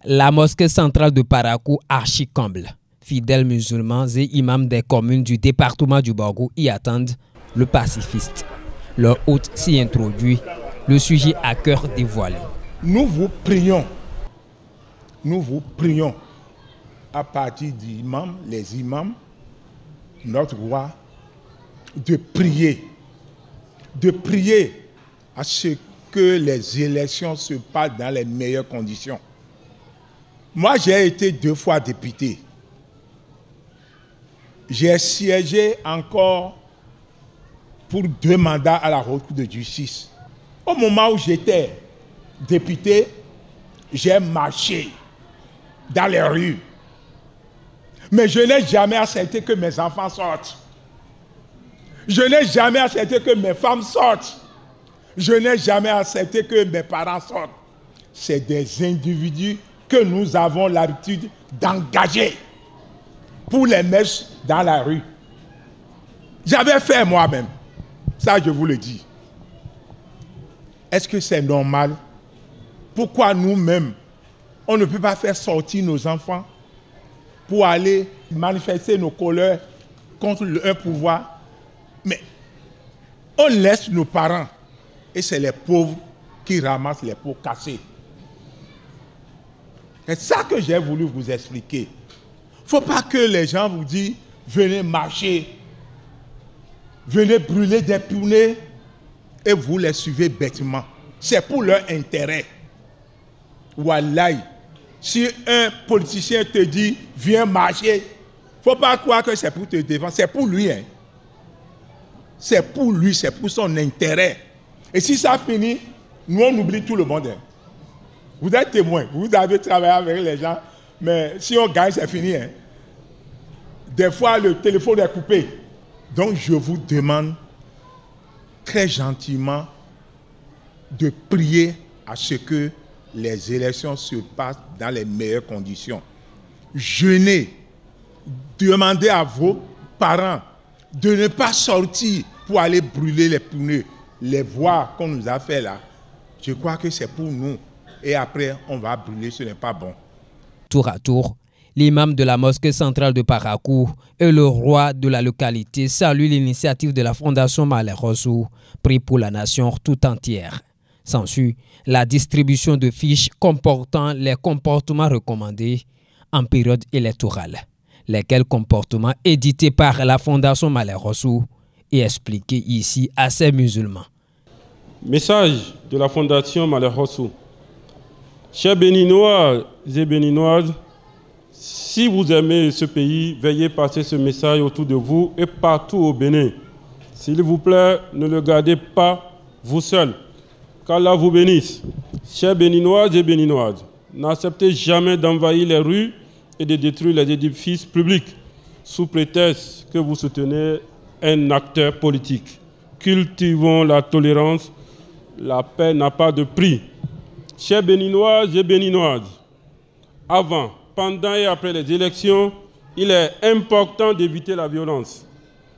La mosquée centrale de Parakou archi-comble. Fidèles musulmans et imams des communes du département du Borgou y attendent le pacifiste. Leur hôte s'y introduit, le sujet à cœur dévoilé. Nous vous prions à partir d'imams, les imams, notre roi, de prier à ce que les élections se passent dans les meilleures conditions. Moi, j'ai été 2 fois député. J'ai siégé encore pour 2 mandats à la Haute Cour de justice. Au moment où j'étais député, j'ai marché dans les rues. Mais je n'ai jamais accepté que mes enfants sortent. Je n'ai jamais accepté que mes femmes sortent. Je n'ai jamais accepté que mes parents sortent. C'est des individus que nous avons l'habitude d'engager pour les mettre dans la rue. J'avais fait moi-même. Ça, je vous le dis. Est-ce que c'est normal? Pourquoi nous-mêmes, on ne peut pas faire sortir nos enfants pour aller manifester nos colères contre un pouvoir? Mais on laisse nos parents, et c'est les pauvres qui ramassent les pots cassés. C'est ça que j'ai voulu vous expliquer. Il ne faut pas que les gens vous disent « venez marcher, venez brûler des poneys » et vous les suivez bêtement. C'est pour leur intérêt. Wallahi, si un politicien te dit « viens marcher », il ne faut pas croire que c'est pour te défendre, c'est pour lui. Hein. C'est pour lui, c'est pour son intérêt. Et si ça finit, nous on oublie tout le monde. Hein. Vous êtes témoin, vous avez travaillé avec les gens, mais si on gagne, c'est fini. Hein. Des fois, le téléphone est coupé. Donc, je vous demande très gentiment de prier à ce que les élections se passent dans les meilleures conditions. Jeûnez, demandez à vos parents de ne pas sortir pour aller brûler les pneus, les voies qu'on nous a fait là. Je crois que c'est pour nous. Et après, on va brûler, ce n'est pas bon. Tour à tour, l'imam de la mosquée centrale de Parakou et le roi de la localité saluent l'initiative de la Fondation Malher Rossou, pris pour la nation tout entière. S'ensuit la distribution de fiches comportant les comportements recommandés en période électorale, lesquels comportements édités par la Fondation Malher Rossou et expliqués ici à ces musulmans. Message de la Fondation Malher Rossou. Chers Béninois et Béninoises, si vous aimez ce pays, veillez passer ce message autour de vous et partout au Bénin. S'il vous plaît, ne le gardez pas vous seul. Qu'Allah vous bénisse. Chers Béninois et Béninoises, n'acceptez jamais d'envahir les rues et de détruire les édifices publics sous prétexte que vous soutenez un acteur politique. Cultivons la tolérance. La paix n'a pas de prix. Chers Béninois et Béninoises, avant, pendant et après les élections, il est important d'éviter la violence.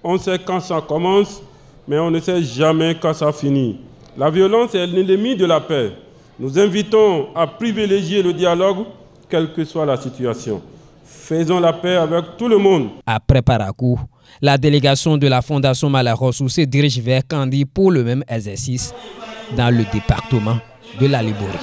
On sait quand ça commence, mais on ne sait jamais quand ça finit. La violence est l'ennemi de la paix. Nous invitons à privilégier le dialogue, quelle que soit la situation. Faisons la paix avec tout le monde. Après Parakou, la délégation de la Fondation Malher Rossou se dirige vers Kandi pour le même exercice dans le département de la Liborie.